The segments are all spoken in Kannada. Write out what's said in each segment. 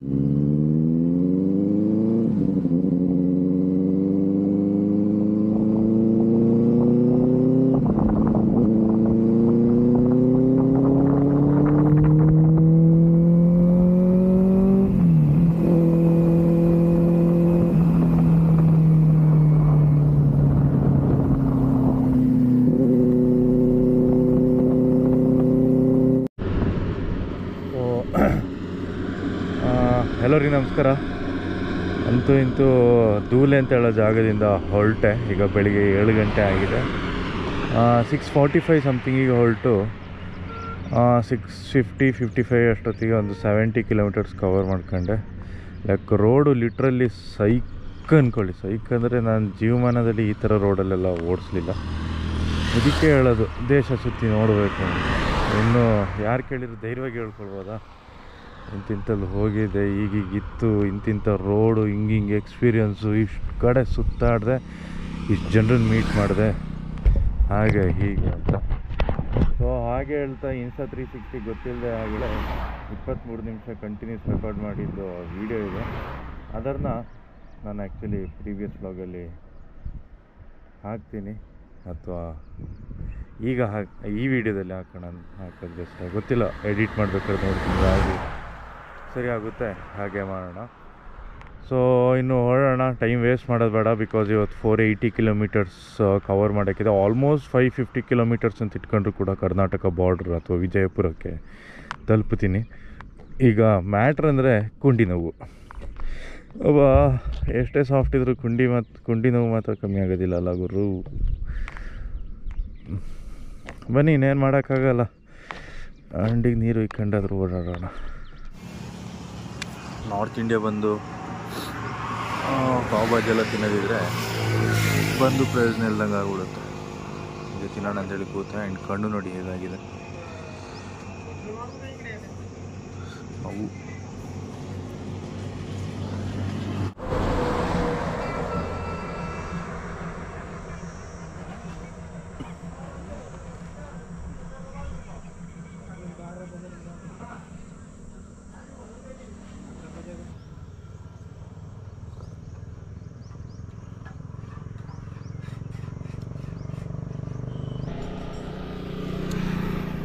ಹಲೋ ರೀ, ನಮಸ್ಕಾರ. ಅಂತೂ ಇಂತೂ ಧೂಲೆ ಅಂತ ಹೇಳೋ ಜಾಗದಿಂದ ಹೊರಟೆ. ಈಗ ಬೆಳಿಗ್ಗೆ 7 ಗಂಟೆ ಆಗಿದೆ. 6:45 ಸಮಥಿಂಗಿಗೆ ಹೊರಟು 6:55 ಅಷ್ಟೊತ್ತಿಗೆ ಒಂದು 70 ಕಿಲೋಮೀಟರ್ಸ್ ಕವರ್ ಮಾಡ್ಕೊಂಡೆ. ಲೈಕ್ ರೋಡು ಲಿಟ್ರಲಿ ಸೈಕ್ ಅಂದ್ಕೊಳ್ಳಿ. ಸೈಕ್ ಅಂದರೆ ನಾನು ಜೀವಮಾನದಲ್ಲಿ ಈ ಥರ ರೋಡಲ್ಲೆಲ್ಲ ಓಡಿಸ್ಲಿಲ್ಲ. ಇದಕ್ಕೆ ಹೇಳೋದು, ದೇಶ ಸುತ್ತಿ ನೋಡಬೇಕು. ಇನ್ನು ಯಾರು ಕೇಳಿದ್ರು ಧೈರ್ಯವಾಗಿ ಹೇಳ್ಕೊಳ್ಬೋದಾ, ಇಂತಿಂಥಲ್ಲಿ ಹೋಗಿದ್ದೆ, ಈಗೀಗಿತ್ತು, ಇಂತಿಂಥ ರೋಡು, ಹಿಂಗೆ ಎಕ್ಸ್ಪೀರಿಯನ್ಸು, ಇಷ್ಟು ಕಡೆ ಸುತ್ತಾಡಿದೆ, ಇಷ್ಟು ಜನರನ್ನ ಮೀಟ್ ಮಾಡಿದೆ, ಹಾಗೆ ಹೀಗೆ ಅಂತ. ಸೊ ಹಾಗೆ ಹೇಳ್ತಾ ಇನ್ಸ್ಟಾ 360 ಗೊತ್ತಿಲ್ಲದೆ ಆಗಲೇ 23 ನಿಮಿಷ ಕಂಟಿನ್ಯೂಸ್ ರೆಕಾರ್ಡ್ ಮಾಡಿದ್ದು ವೀಡಿಯೋ ಇದೆ. ಅದನ್ನು ನಾನು ಆ್ಯಕ್ಚುಲಿ ಪ್ರೀವಿಯಸ್ ವ್ಲಾಗಲ್ಲಿ ಹಾಕ್ತೀನಿ, ಅಥವಾ ಈಗ ಈ ವಿಡಿಯೋದಲ್ಲಿ ಹಾಕೋದು ಬೆಸ್ಟ್. ಗೊತ್ತಿಲ್ಲ, ಎಡಿಟ್ ಮಾಡಬೇಕಾದ್ರೆ ನೋಡ್ತೀನಿ ಯಾವುದು ಸರಿ ಆಗುತ್ತೆ, ಹಾಗೆ ಮಾಡೋಣ. ಸೊ ಇನ್ನು ಹೊರಡೋಣ, ಟೈಮ್ ವೇಸ್ಟ್ ಮಾಡೋದು ಬೇಡ. ಬಿಕಾಸ್ ಇವತ್ತು 480 ಕಿಲೋಮೀಟರ್ಸ್ ಕವರ್ ಮಾಡೋಕ್ಕಿದೆ. ಆಲ್ಮೋಸ್ಟ್ 550 ಕಿಲೋಮೀಟರ್ಸ್ ಅಂತ ಇಟ್ಕೊಂಡ್ರು ಕೂಡ ಕರ್ನಾಟಕ ಬಾರ್ಡ್ರ್ ಅಥವಾ ವಿಜಯಪುರಕ್ಕೆ ತಲುಪ್ತೀನಿ. ಈಗ ಮ್ಯಾಟ್ರ್ ಅಂದರೆ ಕುಂಡಿ ನೋವು. ಎಷ್ಟೇ ಸಾಫ್ಟ್ ಇದ್ದರೂ ಕುಂಡಿ ನೋವು ಮಾತ್ರ ಕಮ್ಮಿ ಆಗೋದಿಲ್ಲ ಅಲ್ಲ ಗುರು. ಬನ್ನಿ, ಇನ್ನೇನು ಮಾಡೋಕ್ಕಾಗಲ್ಲ, ಅಂಡಿಗೆ ನೀರು ಇಕ್ಕೊಂಡಾದ್ರೂ ಓಡಾಡೋಣ. ನಾರ್ತ್ ಇಂಡಿಯಾ ಬಂದು ಪಾವ್ ಭಾಜಿ ಎಲ್ಲ ತಿನ್ನೋದಿದ್ರೆ ಬಂದು ಪ್ರಯೋಜನ ಇಲ್ದಂಗೆ ಆಗ್ಬಿಡುತ್ತೆ. ಇದು ತಿನ್ನೋಣ ಅಂತೇಳಿ ಕೂತೆ, ಆ್ಯಂಡ್ ಕಣ್ಣು ನೋಡಿ ಹೇಗಾಗಿದೆ. ಅವು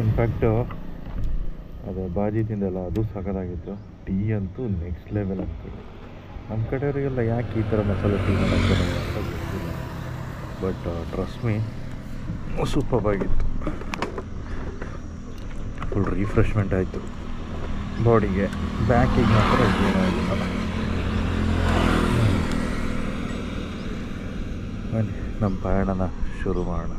ಇನ್ಫ್ಯಾಕ್ಟು ಅದು ಬಾಜಿ ತಿಂದಲ್ಲ, ಅದು ಸಖತ್ತಾಗಿತ್ತು. ಟೀ ಅಂತೂ ನೆಕ್ಸ್ಟ್ ಲೆವೆಲ್ ಆಗ್ತದೆ. ನಮ್ಮ ಕಡೆಯವರಿಗೆಲ್ಲ ಯಾಕೆ ಈ ಥರ ಮಸಾಲೆ ಟೀ ಮಾಡೋಕ್ತಾರೆ ಅಂತ ಗೊತ್ತಿಲ್ಲ. ಬಟ್ ಟ್ರಸ್ಟ್ ಮೀ, ಸೂಪರ್ಬಾಗಿತ್ತು. ಫುಲ್ ರಿಫ್ರೆಶ್ಮೆಂಟ್ ಆಯಿತು ಬಾಡಿಗೆ. ಬ್ಯಾಕಿಗೆ ಮಾತ್ರ ಏನಾಗಿಲ್ಲ. ಬನ್ನಿ, ನಮ್ಮ ಪಯಣನ ಶುರು ಮಾಡೋಣ.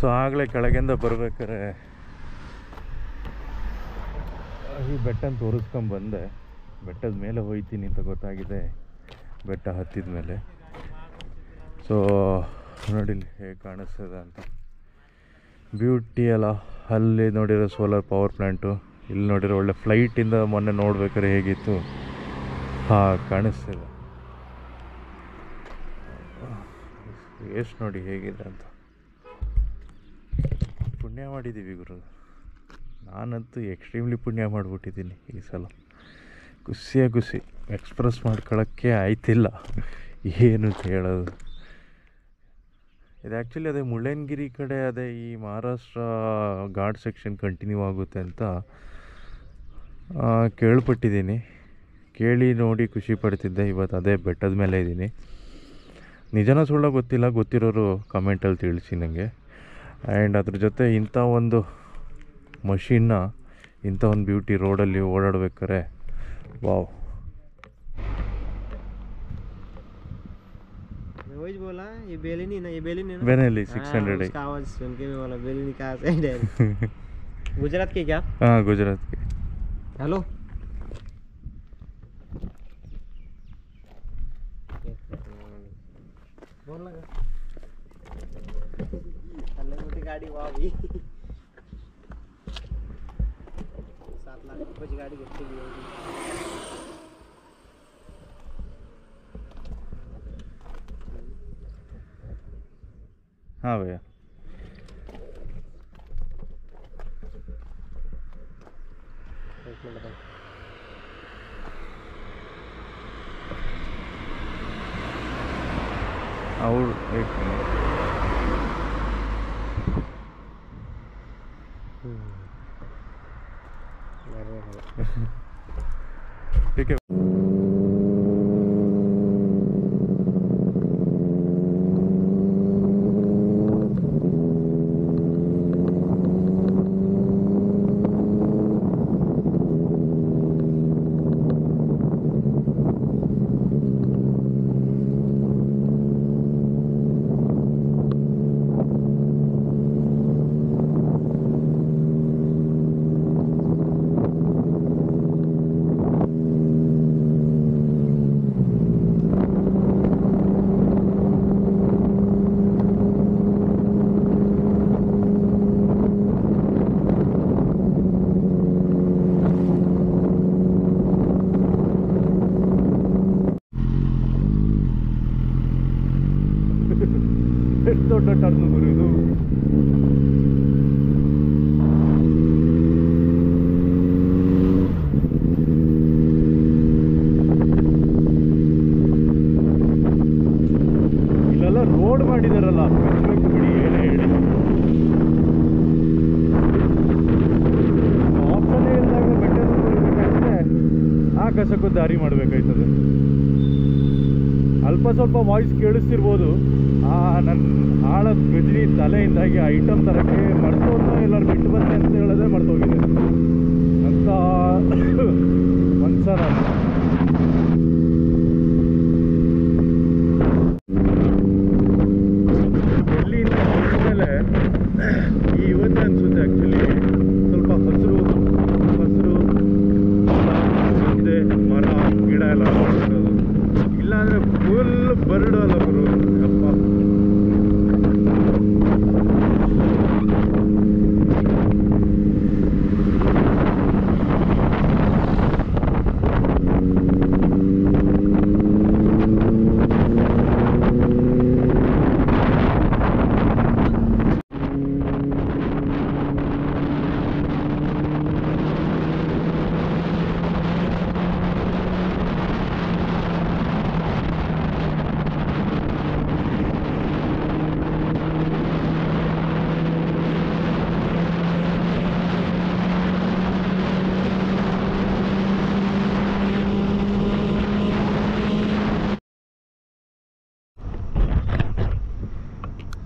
ಸೊ ಆಗಲೇ ಕೆಳಗಿಂದ ಬರ್ಬೇಕಾದ್ರೆ ಈ ಬೆಟ್ಟನ ತೋರಿಸ್ಕೊಂಬಂದೆ. ಬೆಟ್ಟದ ಮೇಲೆ ಹೋಗ್ತೀನಿ ಅಂತ ಗೊತ್ತಾಗಿದೆ ಬೆಟ್ಟ ಹತ್ತಿದ ಮೇಲೆ. ಸೊ ನೋಡಿಲ್ಲಿ ಹೇಗೆ ಕಾಣಿಸ್ತದೆ ಅಂತ. ಬ್ಯೂಟಿ ಅಲ್ಲ. ಅಲ್ಲಿ ನೋಡಿರೋ ಸೋಲಾರ್ ಪವರ್ ಪ್ಲ್ಯಾಂಟು, ಇಲ್ಲಿ ನೋಡಿರೋ ಒಳ್ಳೆ ಫ್ಲೈಟಿಂದ ಮೊನ್ನೆ ನೋಡ್ಬೇಕಾದ್ರೆ ಹೇಗಿತ್ತು ಕಾಣಿಸ್ತಿದೆ. ಎಷ್ಟು ನೋಡಿ ಹೇಗಿದೆ ಅಂತ. ಪುಣ್ಯ ಮಾಡಿದ್ದೀವಿ ಗುರು. ನಾನಂತೂ ಎಕ್ಸ್ಟ್ರೀಮ್ಲಿ ಪುಣ್ಯ ಮಾಡಿಬಿಟ್ಟಿದ್ದೀನಿ ಈ ಸಲ. ಖುಷಿ ಎಕ್ಸ್ಪ್ರೆಸ್ ಮಾಡ್ಕೊಳ್ಳೋಕ್ಕೆ ಆಯ್ತಿಲ್ಲ ಏನು ಹೇಳೋದು. ಇದು ಆ್ಯಕ್ಚುಲಿ ಅದೇ ಮುಳ್ಳಯ್ಯನಗಿರಿ ಕಡೆ ಅದೇ ಈ ಮಹಾರಾಷ್ಟ್ರ ಘಾಟ್ ಸೆಕ್ಷನ್ ಕಂಟಿನ್ಯೂ ಆಗುತ್ತೆ ಅಂತ ಕೇಳ್ಪಟ್ಟಿದ್ದೀನಿ. ಕೇಳಿ ನೋಡಿ ಖುಷಿ ಪಡ್ತಿದ್ದೆ. ಇವತ್ತು ಅದೇ ಬೆಟ್ಟದ ಮೇಲೆ ಇದ್ದೀನಿ. ನಿಜನೋ ಸುಳ್ಳ ಗೊತ್ತಿಲ್ಲ, ಗೊತ್ತಿರೋರು ಕಮೆಂಟಲ್ಲಿ ತಿಳಿಸಿ ನನಗೆ. ಆ್ಯಂಡ್ ಅದ್ರ ಜೊತೆ ಇಂಥ ಒಂದು ಮಷೀನ್ನ ಇಂಥ ಒಂದು ಬ್ಯೂಟಿ ರೋಡಲ್ಲಿ ಓಡಾಡ್ಬೇಕಾರೆ ವಾವ್. वही बोला ये बेलिनी ना, ये बेलिनी ना, बेनेली 600 उसका आवाज सुन के मैं बोला बेलिनी कहाँ से है। गुजरात के क्या? हाँ गुजरात के. हेलो बोल लगा अलग मोटी गाड़ी वाह भी 7 लाख रुपए की गाड़ी कितनी की होगी? हाँ भैया. और एक मिनट. ठीक है. ದೊಡ್ಡ ಟರ್ನ್ ಬರೋದು. ಇಲ್ಲೆಲ್ಲ ರೋಡ್ ಮಾಡಿದಾರಲ್ಲ, ಮೆಚ್ಚಬೇಕು ಬಿಡಿ, ಏನೇ ಹೇಳಿ. ಆಪ್ಷನ್ ಇಲ್ದಾಗ ಬೆಟ್ಟ ಬರ್ಬೇಕಾದ್ರೆ ಆಕಾಶಕ್ಕೂ ದಾರಿ ಮಾಡಬೇಕಾಯ್ತದೆ. ಅಲ್ಪ ಸ್ವಲ್ಪ ವಾಯ್ಸ್ ಕೇಳಿಸ್ತಿರ್ಬೋದು. ನನ್ನ ಹಾಳದ ಗಜನಿ ತಲೆಯಿಂದಾಗಿ ಐಟಮ್ ತರಕ್ಕೆ ಮರ್ತೋದ್ನ ಎಲ್ಲರೂ ಬಿಟ್ಟು ಬಂದೆ ಅಂತ ಹೇಳೋದೇ ಮರ್ತೋಗಿದೆ ಅಂತ ಮನ್ಸ ನಾನು. ಡೆಲ್ಲಿಯಿಂದ ಹೊರಟ್ಮೇಲೆ ಇವತ್ತೇ ಅನಿಸುತ್ತೆ ಆ್ಯಕ್ಚುಲಿ ಸ್ವಲ್ಪ ಹಸಿರು ಮುಂದೆ ಮರ ಗಿಡ ಎಲ್ಲ ನೋಡ್ತಿರೋದು. ಇಲ್ಲಾಂದರೆ ಫುಲ್ ಬರಡು ಅಲ್ಲ ಬರು ಅಪ್ಪ.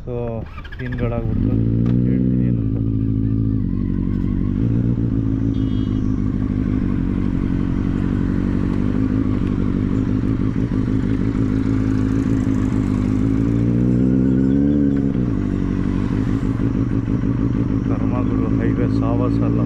ಸೊ ಸೀನ್ಗಳಾಗ್ಬಿಟ್ಟು ಹೇಳ್ತೀನಿ ಏನಂತ. ಧರ್ಮಗುರು ಹೈವೇ ಸಾವಾಸ ಅಲ್ಲ.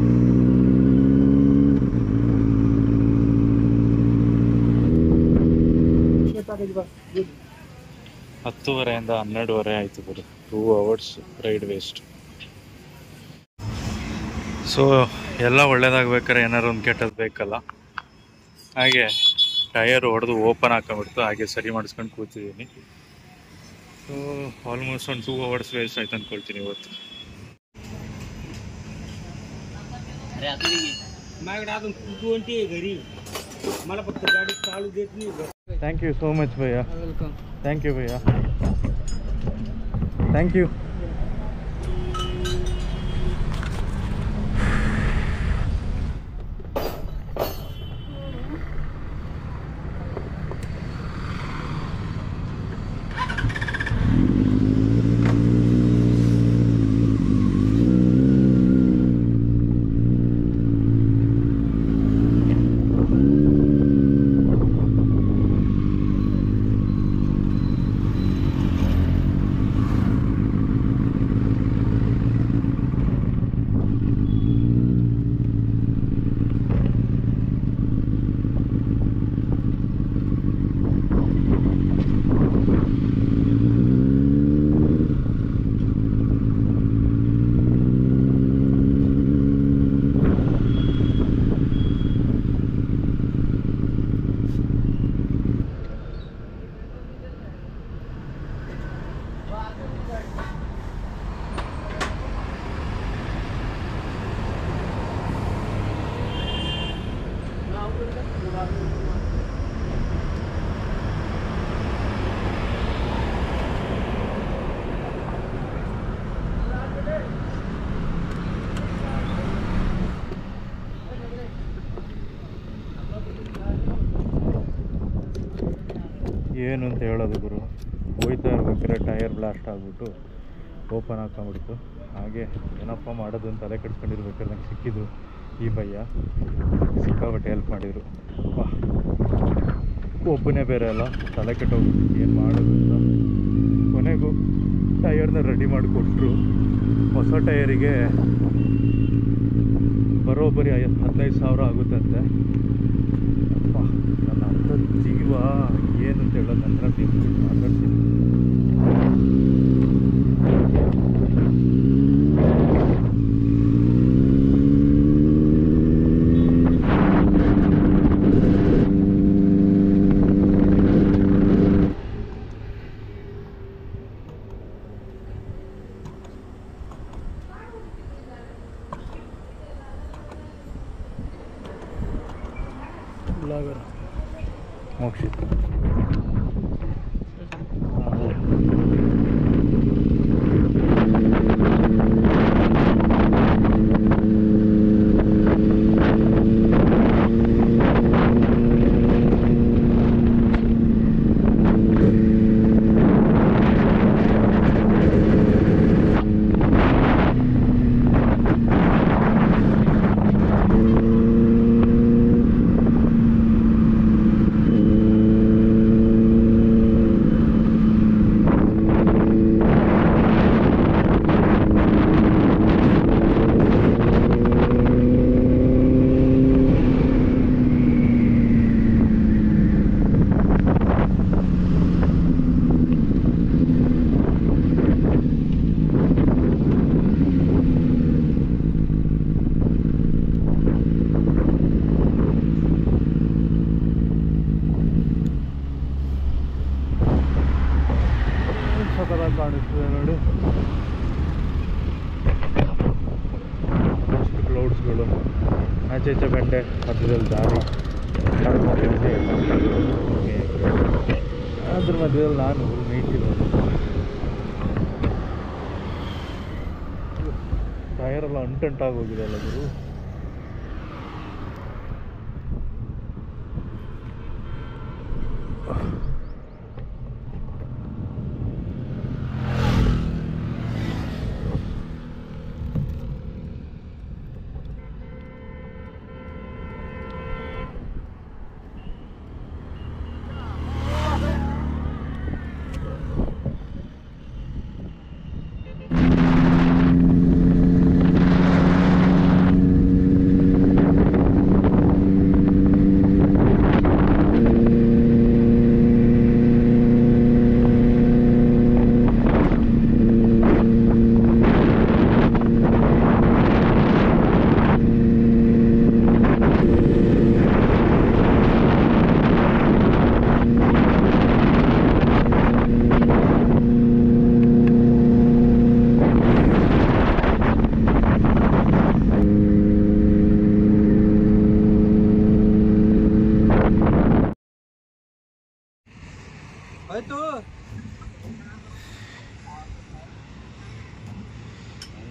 ಹತ್ತುವರೆಯಿಂದ 12:30 ಆಯಿತು ಬರೀ 2 hours ರೈಡ್ ವೇಸ್ಟ್. ಸೊ ಎಲ್ಲ ಒಳ್ಳೇದಾಗಬೇಕಾದ್ರೆ ಏನಾರು ಒಂದು ಕೆಟ್ಟದ್ದು ಬೇಕಲ್ಲ, ಹಾಗೆ ಟಯರ್ ಹೊಡೆದು ಓಪನ್ ಹಾಕೊಂಡ್ಬಿಡ್ತು, ಹಾಗೆ ಸರಿ ಮಾಡಿಸ್ಕೊಂಡು ಕೂತಿದ್ದೀನಿ. ಸೊ ಆಲ್ಮೋಸ್ಟ್ ಒಂದು 2 hours ವೇಸ್ಟ್ ಆಯ್ತು ಅಂದ್ಕೊಳ್ತೀನಿ ಇವತ್ತು. ಥ್ಯಾಂಕ್ ಯು ಸೋ ಮಚ್ ಭಯ್ಯ. ಥ್ಯಾಂಕ್ ಯು ಭಯ್ಯ. Thank you. ಏನು ಅಂತ ಹೇಳೋದು ಗುರು, ಹೋಯ್ತಾ ಇರ್ಬೇಕಾದ್ರೆ ಟೈರ್ ಬ್ಲಾಸ್ಟ್ ಆಗಿಬಿಟ್ಟು ಓಪನ್ ಹಾಕೊಂಡ್ಬಿಡ್ತು. ಹಾಗೆ ಏನಪ್ಪ ಮಾಡೋದು ಅಂತ ತಲೆ ಕೆಡ್ಸ್ಕೊಂಡಿರ್ಬೇಕಾದ್ರೆ ನಂಗೆ ಸಿಕ್ಕಿದ್ರು ಈ ಭಯ್ಯ, ಸಿಕ್ಕಾಬಟ್ಟೆ ಹೆಲ್ಪ್ ಮಾಡಿದರು. ಒಬ್ಬನೇ ಬೇರೆ ಅಲ್ಲ, ತಲೆ ಕೆಟ್ಟೋಗ್ಬಿಟ್ಟು ಏನು ಮಾಡೋದು ಅಂತ ಕೊನೆಗೂ ಟೈರ್ನ ರೆಡಿ ಮಾಡಿಕೊಟ್ರು. ಹೊಸ ಟೈರಿಗೆ ಬರೋಬ್ಬರಿ 15,000 ಆಗುತ್ತಂತೆ. ಅಪ್ಪ, ನನ್ನ ಅರ್ಧ ಜೀವ ಏನು ಅಂತ ಹೇಳೋದು ನನ್ನ ತಿಂದ್ಬಿಟ್ಟು ಮಾತಾಡ್ತೀನಿ. ಮೋಕ್ಷಿತ್ ಕಾಣಿಸ್ತದೆ ನೋಡಿ. ಅಷ್ಟು ಕ್ಲೌಡ್ಸ್ಗಳು, ಆಚೆ ಈಚೆ ಬೆಂಡೆ ಮಧ್ಯದಲ್ಲಿ ದಾರಿ, ಅದ್ರ ಮಧ್ಯದಲ್ಲಿ ನಾನು ಫುಲ್ ನೀಟಿರೋದು. ಟೈರೆಲ್ಲ ಅಂಟಂಟಾಗಿ ಹೋಗಿದೆ ಅಲ್ಲ ಗುರು.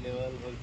लेवल